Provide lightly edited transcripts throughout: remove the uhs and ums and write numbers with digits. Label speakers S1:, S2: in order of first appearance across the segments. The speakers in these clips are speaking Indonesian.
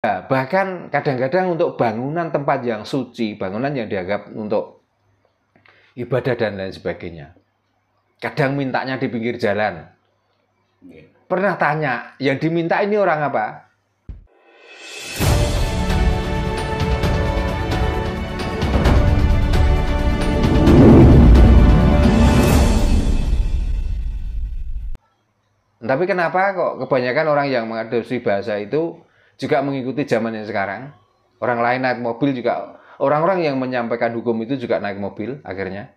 S1: Ya, bahkan kadang-kadang untuk bangunan tempat yang suci, bangunan yang dianggap untuk ibadah dan lain sebagainya. Kadang mintanya di pinggir jalan. Pernah tanya, yang diminta ini orang apa? Tapi kenapa kok kebanyakan orang yang mengadopsi bahasa itu juga mengikuti zaman yang sekarang? Orang lain naik mobil juga, orang-orang yang menyampaikan hukum itu juga naik mobil akhirnya.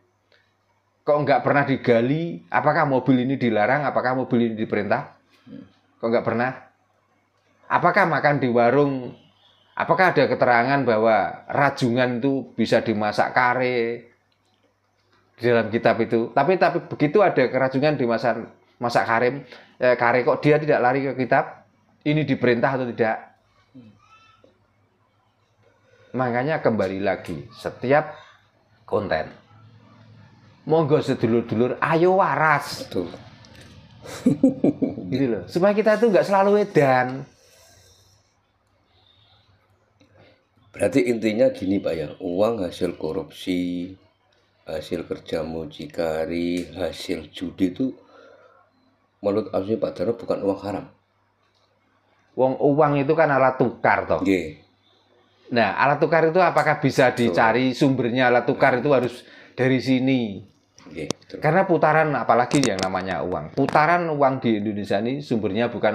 S1: Kok nggak pernah digali apakah mobil ini dilarang, apakah mobil ini diperintah? Kok nggak pernah? Apakah makan di warung, apakah ada keterangan bahwa rajungan itu bisa dimasak kare di dalam kitab itu? Tapi begitu ada kerajungan masak kare kok dia tidak lari ke kitab? Ini diperintah atau tidak? Makanya kembali lagi, setiap konten monggo sedulur-dulur ayo waras.
S2: Betul.
S1: Gitu loh. Supaya kita tuh nggak selalu edan.
S2: Berarti intinya gini Pak ya, uang hasil korupsi, hasil kerja mucikari, hasil judi itu menurut asli Pak Darno bukan uang haram.
S1: Uang itu kan alat tukar toh.
S2: Nggih.
S1: Nah, alat tukar itu apakah bisa dicari sumbernya alat tukar itu harus dari sini?
S2: Nggih, betul.
S1: Karena putaran apalagi yang namanya uang. Putaran uang di Indonesia ini sumbernya bukan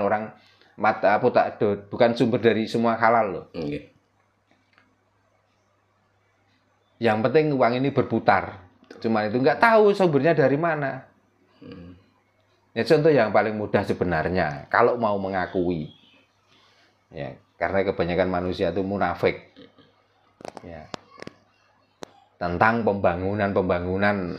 S1: bukan sumber dari semua halal loh.
S2: Nggih.
S1: Yang penting uang ini berputar. Cuma itu nggak tahu sumbernya dari mana. Ya contoh yang paling mudah sebenarnya kalau mau mengakui. Ya, karena kebanyakan manusia itu munafik. Ya. Tentang pembangunan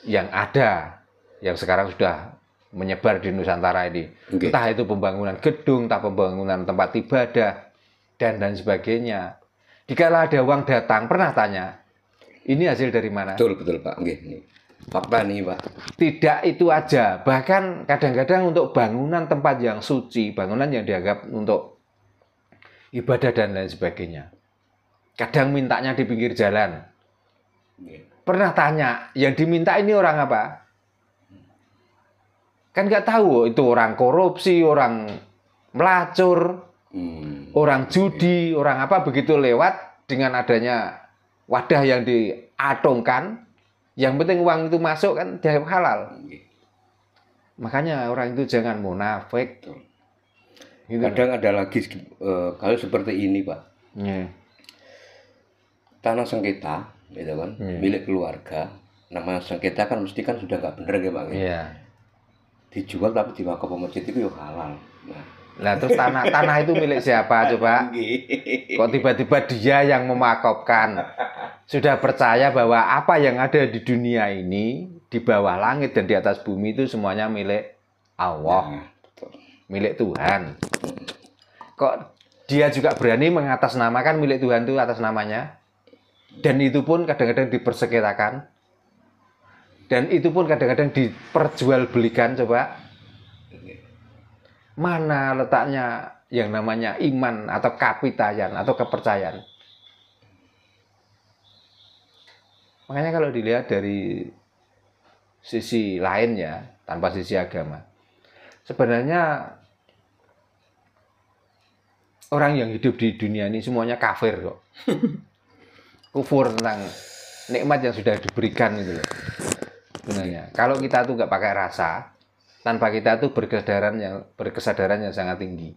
S1: yang ada, yang sekarang sudah menyebar di Nusantara ini.
S2: Okay.
S1: Entah itu pembangunan gedung, entah pembangunan tempat ibadah, dan sebagainya. Dikala ada uang datang, pernah tanya, ini hasil dari mana?
S2: Betul Pak. Nggih. Fakta nih Pak.
S1: Tidak itu aja, bahkan kadang-kadang untuk bangunan tempat yang suci, bangunan yang dianggap untuk ibadah dan lain sebagainya. Kadang mintanya di pinggir jalan. Pernah tanya, yang diminta ini orang apa? Kan nggak tahu itu orang korupsi, orang melacur, orang judi, orang apa begitu lewat dengan adanya wadah yang diatongkan. Yang penting uang itu masuk kan dianggap halal. Makanya orang itu jangan munafik.
S2: Gitu. Kadang ada lagi kalau seperti ini Pak. Tanah sengketa, gitu kan, milik keluarga. Nama sengketa kan mesti kan sudah nggak bener ya Pak.
S1: Iya.
S2: Dijual tapi di wakaf masjid itu ya halal.
S1: Nah terus tanah itu milik siapa coba? Kok tiba-tiba dia yang memakopkan? Sudah percaya bahwa apa yang ada di dunia ini, di bawah langit dan di atas bumi itu semuanya milik Allah, milik Tuhan. Kok dia juga berani mengatasnamakan milik Tuhan itu atas namanya? Dan itu pun kadang-kadang dipersengketakan. Dan itu pun kadang-kadang diperjualbelikan coba. Mana letaknya yang namanya iman atau kapitayan atau kepercayaan? Makanya kalau dilihat dari sisi lain ya, tanpa sisi agama, sebenarnya orang yang hidup di dunia ini semuanya kafir kok. Kufur tentang nikmat yang sudah diberikan itu loh. Sebenarnya kalau kita tuh nggak pakai rasa, tanpa kita tuh berkesadaran yang sangat tinggi,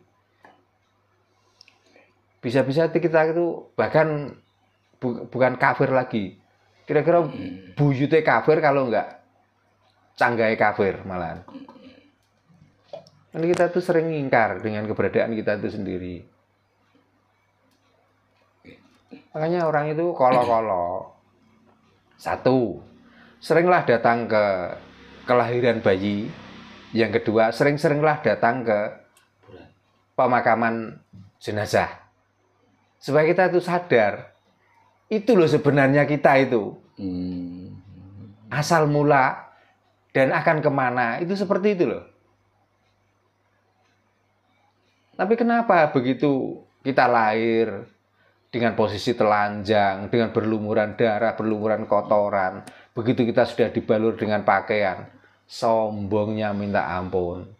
S1: bisa-bisa kita itu bahkan bukan kafir lagi. Kira-kira buyute kafir kalau nggak canggai kafir malahan. Karena kita tuh sering ingkar dengan keberadaan kita itu sendiri. Makanya orang itu kolo-kolo. Satu, seringlah datang ke kelahiran bayi. Yang kedua, sering-seringlah datang ke pemakaman jenazah. Supaya kita itu sadar, itu loh sebenarnya kita itu. Asal mula dan akan kemana, itu seperti itu loh. Tapi kenapa begitu kita lahir dengan posisi telanjang, dengan berlumuran darah, berlumuran kotoran. Begitu kita sudah dibalur dengan pakaian, sombongnya minta ampun.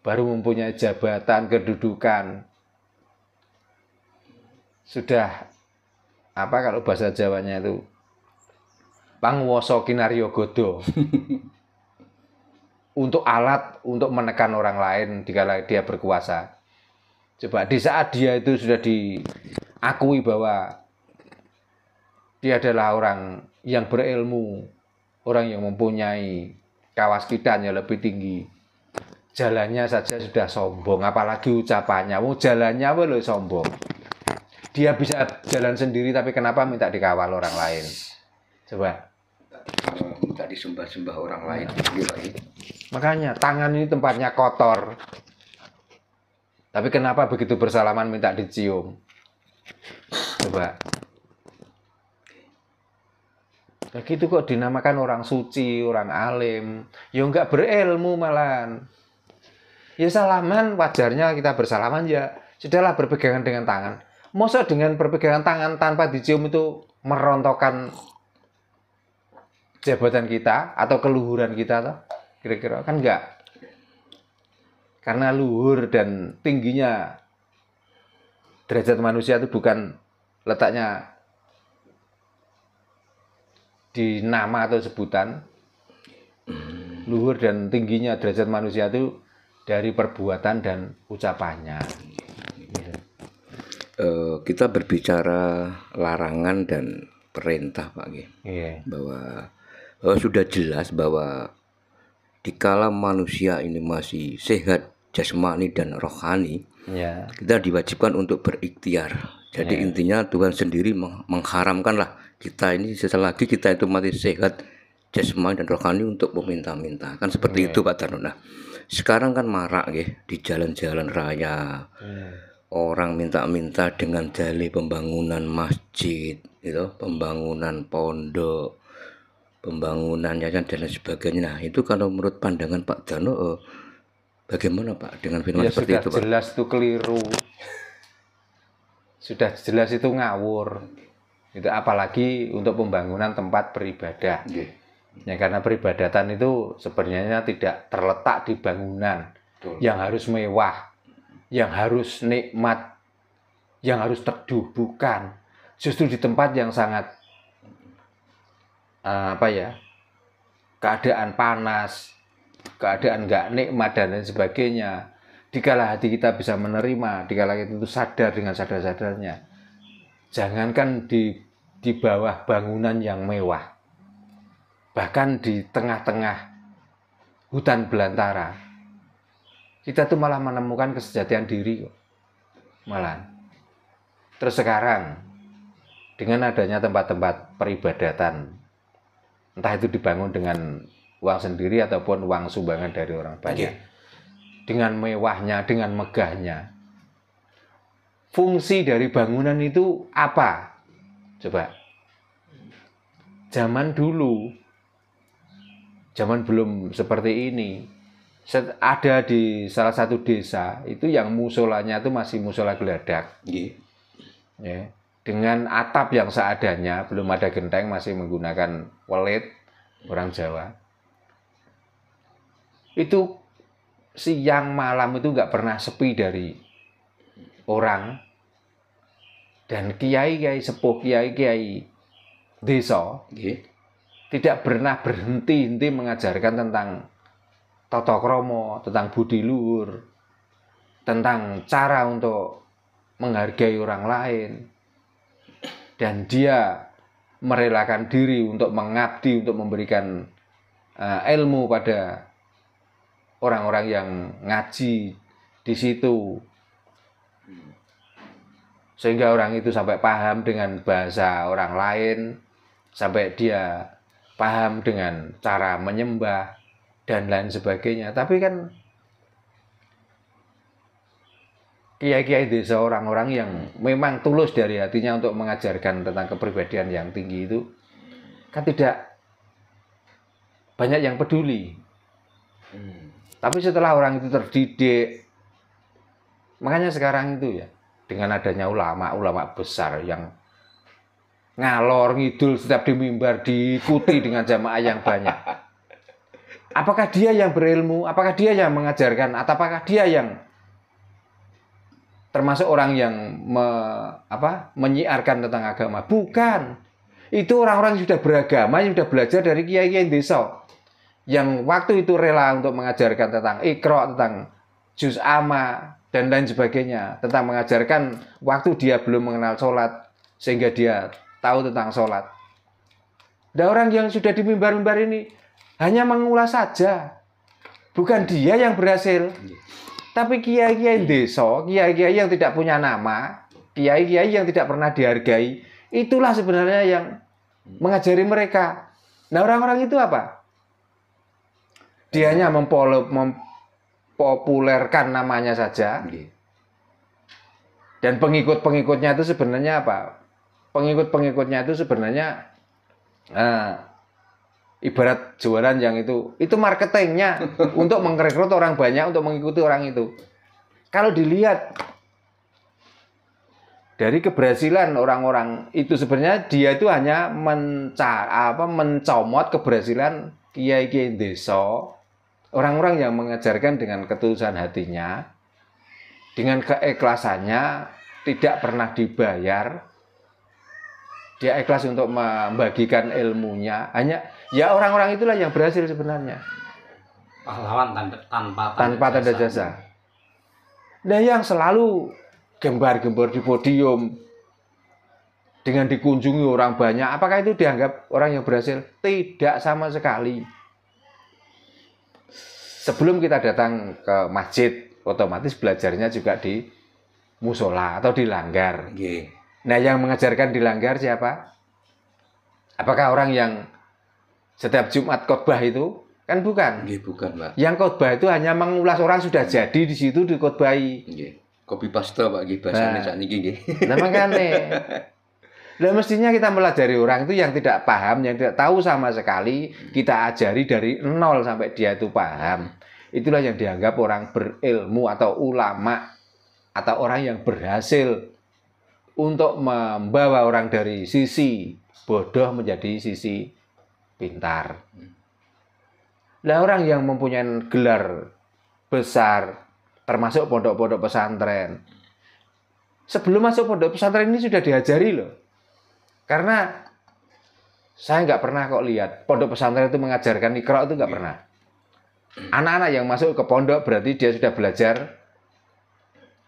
S1: Baru mempunyai jabatan, kedudukan. Sudah, apa kalau bahasa Jawanya itu, pangwoso kinaryo godo. Untuk alat, untuk menekan orang lain dikala dia berkuasa. Coba di saat dia itu sudah diakui bahwa dia adalah orang yang berilmu, orang yang mempunyai kawaskidan yang lebih tinggi. Jalannya saja sudah sombong, apalagi ucapannya. Jalannya boleh sombong. Dia bisa jalan sendiri, tapi kenapa minta dikawal orang lain? Coba.
S2: Minta disembah-sembah orang lain.
S1: Makanya tangan ini tempatnya kotor. Tapi kenapa begitu bersalaman minta dicium? Coba. Begitu kok dinamakan orang suci, orang alim. Ya enggak berilmu malahan. Ya salaman, wajarnya kita bersalaman ya. Sudahlah berpegangan dengan tangan. Masa dengan berpegangan tangan tanpa dicium itu merontokkan jabatan kita atau keluhuran kita toh? Kira-kira kan enggak. Karena luhur dan tingginya derajat manusia itu bukan letaknya di nama atau sebutan. Luhur dan tingginya derajat manusia itu dari perbuatan dan ucapannya.
S2: Kita berbicara larangan dan perintah, Pak Ki.
S1: Iya.
S2: Bahwa sudah jelas bahwa dikala manusia ini masih sehat jasmani dan rohani,
S1: Ya.
S2: kita diwajibkan untuk berikhtiar. Jadi intinya Tuhan sendiri mengharamkanlah kita ini selagi kita itu masih sehat jasmani dan rohani untuk meminta-minta. Kan seperti itu Pak Tarno. Nah, sekarang kan marak ya di jalan-jalan raya. Orang minta-minta dengan dalih pembangunan masjid, gitu, pembangunan pondok, pembangunan yayasan dan lain sebagainya. Nah, itu kalau menurut pandangan Pak Darno, bagaimana Pak dengan firman seperti itu Pak?
S1: Sudah jelas itu keliru. Sudah jelas itu ngawur. Itu apalagi untuk pembangunan tempat beribadah. Ya karena peribadatan itu sebenarnya tidak terletak di bangunan yang harus mewah, yang harus nikmat, yang harus teduh, bukan. Justru di tempat yang sangat keadaan panas, keadaan nggak nikmat dan lain sebagainya. Dikala hati kita bisa menerima, dikala kita itu sadar dengan sadar-sadarnya. Jangankan di bawah bangunan yang mewah, bahkan di tengah-tengah hutan belantara, kita tuh malah menemukan kesejatian diri kok. Malah. Terus sekarang, dengan adanya tempat-tempat peribadatan, entah itu dibangun dengan uang sendiri ataupun uang sumbangan dari orang banyak, dengan mewahnya, dengan megahnya, fungsi dari bangunan itu apa? Coba. Zaman dulu, zaman belum seperti ini, ada di salah satu desa itu yang musolanya itu masih musola geladak. Ya, dengan atap yang seadanya, belum ada genteng, masih menggunakan welit orang Jawa. Itu siang malam itu nggak pernah sepi dari orang, dan kiai-kiai sepuh, kiai-kiai desa tidak pernah berhenti-henti mengajarkan tentang tata krama, tentang budi luhur, tentang cara untuk menghargai orang lain, dan dia merelakan diri untuk mengabdi, untuk memberikan ilmu pada orang-orang yang ngaji di situ, sehingga orang itu sampai paham dengan bahasa orang lain, sampai dia paham dengan cara menyembah dan lain sebagainya. Tapi kan kiai-kiai desa, orang-orang yang memang tulus dari hatinya untuk mengajarkan tentang kepribadian yang tinggi itu kan tidak banyak yang peduli. Tapi setelah orang itu terdidik, makanya sekarang itu ya, dengan adanya ulama-ulama besar yang ngalor ngidul setiap di mimbar diikuti dengan jamaah yang banyak. Apakah dia yang berilmu? Apakah dia yang mengajarkan? Atau apakah dia yang termasuk orang yang menyiarkan tentang agama? Bukan. Itu orang-orang yang sudah beragama, yang sudah belajar dari kiai-kiai desa. Yang waktu itu rela untuk mengajarkan tentang Iqra, tentang juz amma, dan lain sebagainya. Tentang mengajarkan waktu dia belum mengenal sholat, sehingga dia tahu tentang sholat. Dan orang yang sudah di mimbar-mimbar ini hanya mengulas saja. Bukan dia yang berhasil. Tapi kiai-kiai desa, kiai-kiai yang tidak punya nama, kiai-kiai yang tidak pernah dihargai, itulah sebenarnya yang mengajari mereka. Nah, orang-orang itu apa? Dia hanya mempopulerkan namanya saja. Dan pengikut-pengikutnya itu sebenarnya apa? Pengikut-pengikutnya itu sebenarnya ibarat jualan yang itu marketingnya untuk merekrut orang banyak untuk mengikuti orang itu. Kalau dilihat dari keberhasilan orang-orang itu, sebenarnya dia itu hanya mencomot keberhasilan kiai-kiai desa, orang-orang yang mengajarkan dengan ketulusan hatinya, dengan keikhlasannya, tidak pernah dibayar. Dia ikhlas untuk membagikan ilmunya. Hanya ya orang-orang itulah yang berhasil sebenarnya.
S3: Pahlawan tanpa
S1: tanda jasa. Nah, yang selalu gembar-gembor di podium dengan dikunjungi orang banyak, apakah itu dianggap orang yang berhasil? Tidak sama sekali. Sebelum kita datang ke masjid, otomatis belajarnya juga di musola atau di langgar. Nah, yang mengajarkan di langgar siapa? Apakah orang yang setiap Jumat khotbah itu? Kan bukan.
S2: Bukan, Pak.
S1: Yang khotbah itu hanya mengulas orang sudah jadi di situ dikhotbahi.
S2: Copy paste, Pak, bahasane sakniki nggih.
S1: Nah, makane. Lah mestinya kita melajari orang itu yang tidak paham, yang tidak tahu sama sekali, kita ajari dari nol sampai dia itu paham. Itulah yang dianggap orang berilmu atau ulama atau orang yang berhasil untuk membawa orang dari sisi bodoh menjadi sisi pintar. Lah orang yang mempunyai gelar besar, termasuk pondok-pondok pesantren, sebelum masuk pondok pesantren ini sudah diajari loh. Karena saya nggak pernah kok lihat pondok pesantren itu mengajarkan Iqra, itu nggak pernah. Anak-anak yang masuk ke pondok berarti dia sudah belajar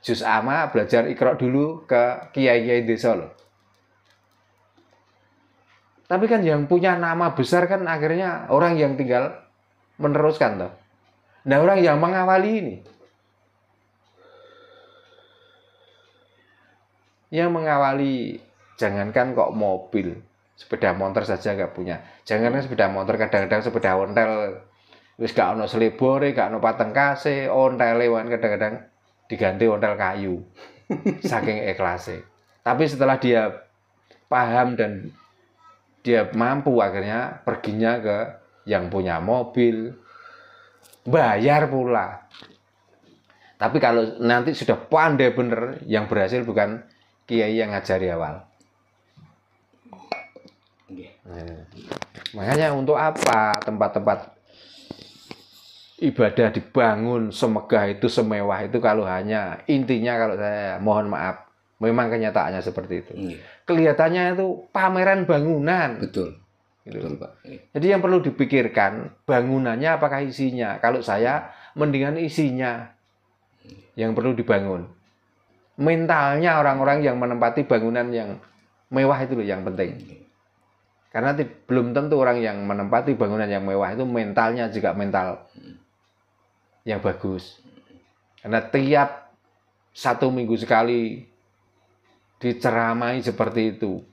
S1: juz amma, belajar Iqra dulu ke kiai-kiai desa loh. Tapi kan yang punya nama besar kan akhirnya orang yang tinggal meneruskan toh. Nah, orang yang mengawali ini, yang mengawali, jangankan kok mobil, sepeda motor saja nggak punya. Jangankan sepeda motor, kadang-kadang sepeda ontel wis gak ono selebore, gak ono patengkase, ontele wan kadang-kadang diganti ontel kayu. Saking ikhlasnya. Tapi setelah dia paham dan dia mampu, akhirnya perginya ke yang punya mobil, bayar pula. Tapi kalau nanti sudah pandai bener, yang berhasil bukan kiai yang ngajari awal. Makanya untuk apa tempat-tempat ibadah dibangun semegah itu, semewah itu, kalau hanya intinya, kalau saya mohon maaf, memang kenyataannya seperti itu. Kelihatannya itu pameran bangunan.
S2: Betul.
S1: Gitu.
S2: Betul, Pak.
S1: Jadi yang perlu dipikirkan bangunannya apakah isinya. Kalau saya mendingan isinya yang perlu dibangun. Mentalnya orang-orang yang menempati bangunan yang mewah itu loh yang penting. Karena belum tentu orang yang menempati bangunan yang mewah itu mentalnya juga mental yang bagus. Karena tiap 1 minggu sekali diceramai seperti itu,